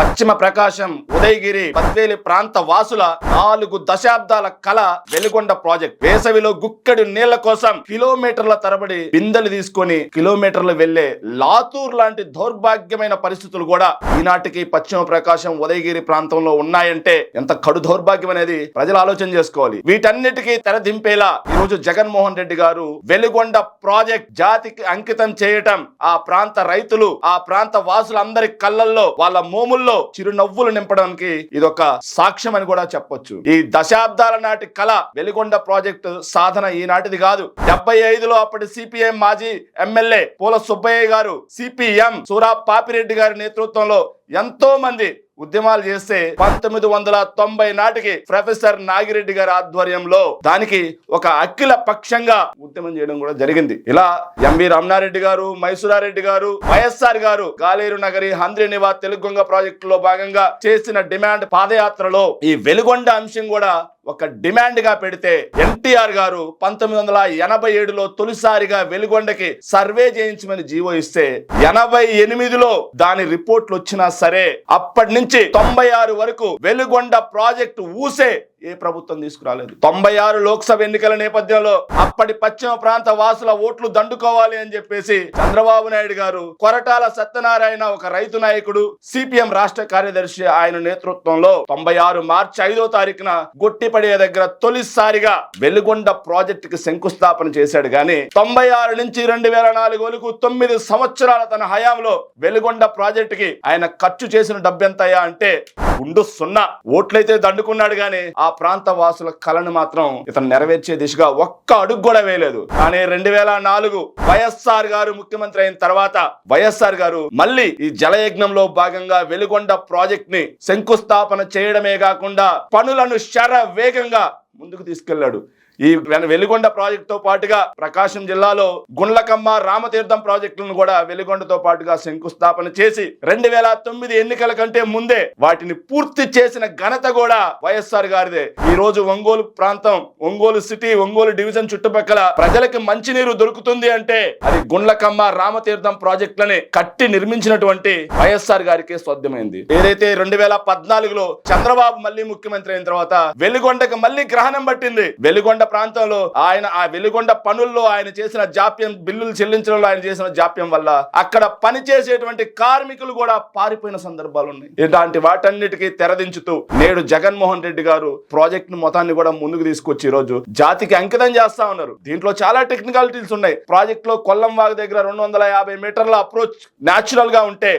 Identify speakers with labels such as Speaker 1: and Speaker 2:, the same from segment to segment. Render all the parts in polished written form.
Speaker 1: పశ్చిమ ప్రకాశం, ఉదయగిరి, బద్వేలి ప్రాంత వాసుల 4 దశాబ్దాల కళ వెలుగొండ ప్రాజెక్ట్. వేసవిలో గుక్కడి నీళ్ల కోసం కిలోమీటర్ల తరబడి బిందెలు తీసుకొని కిలోమీటర్లు వెళ్లే లాతూర్ లాంటి దౌర్భాగ్యమైన పరిస్థితులు కూడా ఈనాటికి పశ్చిమ ప్రకాశం, ఉదయగిరి ప్రాంతంలో ఉన్నాయంటే ఎంత కడు దౌర్భాగ్యం అనేది ప్రజలు ఆలోచన చేసుకోవాలి. వీటన్నిటికీ తెరదింపేలా ఈ రోజు జగన్మోహన్ రెడ్డి గారు వెలుగొండ ప్రాజెక్ట్ జాతికి అంకితం చేయటం, ఆ ప్రాంత రైతులు, ఆ ప్రాంత వాసులందరి కళ్ళల్లో, వాళ్ళ మోముల్లో చిరునవ్వులు నింపడానికి ఇదొక సాక్ష్యం అని కూడా చెప్పొచ్చు. ఈ దశాబ్దాల నాటి కళ వెలుగొండ ప్రాజెక్టు సాధన ఈనాటిది కాదు. 75లో అప్పటి సిపిఎం మాజీ ఎమ్మెల్యే పూల సుబ్బయ్య గారు, సిపిఎం సూరా పాపిరెడ్డి గారి నేతృత్వంలో ఎంతో మంది ఉద్యమాలు చేస్తే 1990 నాటికి ప్రొఫెసర్ నాగిరెడ్డి గారి ఆధ్వర్యంలో దానికి ఒక అఖిల పక్షంగా ఉద్యమం చేయడం కూడా జరిగింది. ఇలా ఎంవి రమణారెడ్డి గారు, మైసూరారెడ్డి గారు, వైఎస్ఆర్ గారు గాలేరు నగరి, హంద్రీనివా తెలుగొంగ ప్రాజెక్టులో భాగంగా చేసిన డిమాండ్ పాదయాత్రలో ఈ వెలుగొండ అంశం కూడా ఒక డిమాండ్ గా పెడితే ఎన్టీఆర్ గారు 1987లో తొలిసారిగా వెలుగొండకి సర్వే చేయించమని జీవో ఇస్తే 88లో దాని రిపోర్ట్లు వచ్చినా సరే అప్పటి నుంచి 96 వరకు వెలుగొండ ప్రాజెక్టు ఊసే ఏ ప్రభుత్వం తీసుకురాలేదు. 96 లోక్సభ ఎన్నికల నేపథ్యంలో అప్పటి పశ్చిమ ప్రాంత వాసుల ఓట్లు దండుకోవాలి అని చెప్పేసి చంద్రబాబు నాయుడు గారు, కొరటాల సత్యనారాయణ ఒక రైతు నాయకుడు, సిపిఎం రాష్ట్ర కార్యదర్శి ఆయన నేతృత్వంలో 96 మార్చి 5వ తారీఖున గొట్టిపడే దగ్గర తొలిసారిగా వెలుగొండ ప్రాజెక్టు కి శంకుస్థాపన చేశాడు. గాని 96 నుంచి 2004 వరకు 9 సంవత్సరాల తన హయాంలో వెలుగొండ ప్రాజెక్టుకి ఆయన ఖర్చు చేసిన డబ్బెంతయ్యా అంటే గుండు 0. ఓట్లయితే దండుకున్నాడు గాని ఆ ప్రాంత వాసుల కళను మాత్రం ఇతను నెరవేర్చే దిశగా ఒక్క అడుగు కూడా వేయలేదు. కానీ 2004 వైఎస్ఆర్ గారు ముఖ్యమంత్రి అయిన తర్వాత వైఎస్ఆర్ గారు మళ్ళీ ఈ జలయజ్ఞంలో భాగంగా వెలుగొండ ప్రాజెక్ట్ ని శంకుస్థాపన చేయడమే కాకుండా పనులను శరవేగంగా ముందుకు తీసుకెళ్లాడు. ఈ వెలుగొండ ప్రాజెక్ట్ తో పాటుగా ప్రకాశం జిల్లాలో గుండ్లకమ్మ, రామతీర్థం ప్రాజెక్టులను కూడా వెలుగొండతో పాటుగా శంకుస్థాపన చేసి 2009 ఎన్నికల కంటే ముందే వాటిని పూర్తి చేసిన ఘనత కూడా వైఎస్ఆర్ గారిదే. ఈ రోజు ఒంగోలు ప్రాంతం, ఒంగోలు సిటీ, ఒంగోలు డివిజన్ చుట్టుపక్కల ప్రజలకి మంచినీరు దొరుకుతుంది అంటే అది గుండ్లకమ్మ, రామతీర్థం ప్రాజెక్టులని కట్టి నిర్మించినటువంటి వైఎస్ఆర్ గారికి సాధ్యమైంది. ఏదైతే 2014లో చంద్రబాబు మళ్ళీ ముఖ్యమంత్రి అయిన తర్వాత వెలుగొండకు మళ్ళీ గ్రహణం పట్టింది. వెలుగొండ ప్రాంతంలో ఆయన ఆ వెలుగొండ పనుల్లో ఆయన చేసిన జాప్యం, బిల్లులు చెల్లించడంలో ఆయన చేసిన జాప్యం వల్ల అక్కడ పనిచేసేటువంటి కార్మికులు కూడా పారిపోయిన సందర్భాలు ఉన్నాయి. ఇలాంటి వాటన్నిటికీ తెరదించుతూ నేడు జగన్మోహన్ రెడ్డి గారు ప్రాజెక్ట్ మొత్తాన్ని కూడా ముందుకు తీసుకొచ్చి ఈ రోజు జాతికి అంకితం చేస్తా ఉన్నారు. దీంట్లో చాలా టెక్నికాలిటీస్ ఉన్నాయి. ప్రాజెక్ట్ లో కొల్లం వాగు దగ్గర 250 మీటర్ల అప్రోచ్ న్యాచురల్ గా ఉంటే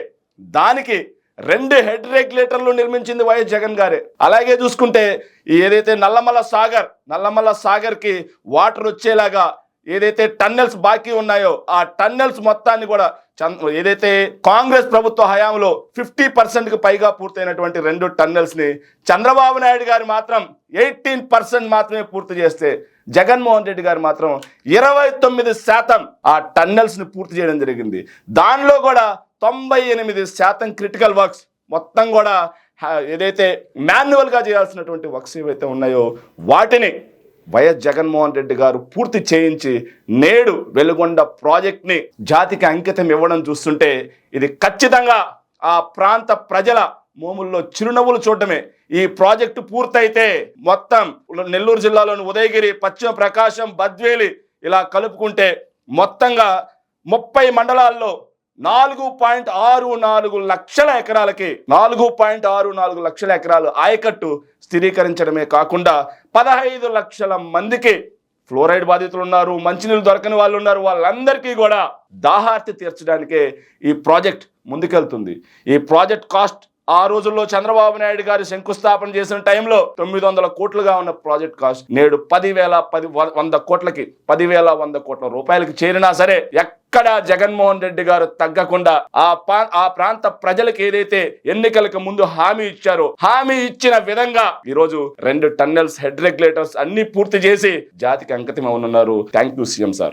Speaker 1: దానికి 2 హెడ్ రెగ్యులేటర్లు నిర్మించింది వైఎస్ జగన్ గారే. అలాగే చూసుకుంటే ఏదైతే నల్లమల్ల సాగర్ కి వాటర్ వచ్చేలాగా ఏదైతే టన్నెల్స్ బాకీ ఉన్నాయో ఆ టన్నెల్స్ మొత్తాన్ని కూడా ఏదైతే కాంగ్రెస్ ప్రభుత్వ హయాంలో 50% పైగా పూర్తయినటువంటి 2 టన్నెల్స్ ని చంద్రబాబు నాయుడు గారు మాత్రం 18% మాత్రమే పూర్తి చేస్తే జగన్మోహన్ రెడ్డి గారు మాత్రం 29% ఆ టన్నెల్స్ ని పూర్తి చేయడం జరిగింది. దానిలో కూడా 98% క్రిటికల్ వర్క్స్ మొత్తం కూడా ఏదైతే మాన్యువల్ గా చేయాల్సినటువంటి వర్క్స్ ఏవైతే ఉన్నాయో వాటిని వైఎస్ జగన్మోహన్ రెడ్డి గారు పూర్తి చేయించి నేడు వెలుగొండ ప్రాజెక్ట్ ని జాతికి అంకితం ఇవ్వడం చూస్తుంటే ఇది ఖచ్చితంగా ఆ ప్రాంత ప్రజల మోముల్లో చిరునవ్వులు చూడటమే. ఈ ప్రాజెక్టు పూర్తయితే మొత్తం నెల్లూరు జిల్లాలోని ఉదయగిరి, పశ్చిమ ప్రకాశం, బద్వేలి ఇలా కలుపుకుంటే మొత్తంగా 30 మండలాల్లో 4.64 లక్షల ఎకరాలకి 4.64 లక్షల ఎకరాలు ఆయకట్టు స్థిరీకరించడమే కాకుండా 15 లక్షల మందికి ఫ్లోరైడ్ బాధితులు ఉన్నారు, మంచినీళ్ళు దొరకని వాళ్ళు ఉన్నారు, వాళ్ళందరికీ కూడా దాహార్తి తీర్చడానికే ఈ ప్రాజెక్ట్ ముందుకెళ్తుంది. ఈ ప్రాజెక్ట్ కాస్ట్ ఆ రోజుల్లో చంద్రబాబు నాయుడు గారు శంకుస్థాపన చేసిన టైంలో 900 కోట్లుగా ఉన్న ప్రాజెక్ట్ కాస్ట్ నేడు 10,100 కోట్లకి 10,100 కోట్ల రూపాయలకి చేరినా సరే ఎక్కడ జగన్మోహన్ రెడ్డి గారు తగ్గకుండా ఆ ప్రాంత ప్రజలకు ఏదైతే ఎన్నికలకు ముందు హామీ ఇచ్చారో హామీ ఇచ్చిన విధంగా ఈరోజు 2 టన్నెల్స్, హెడ్ రెగ్యులేటర్స్ అన్ని పూర్తి చేసి జాతికి అంకితం అవునున్నారు. Thank you CM sir.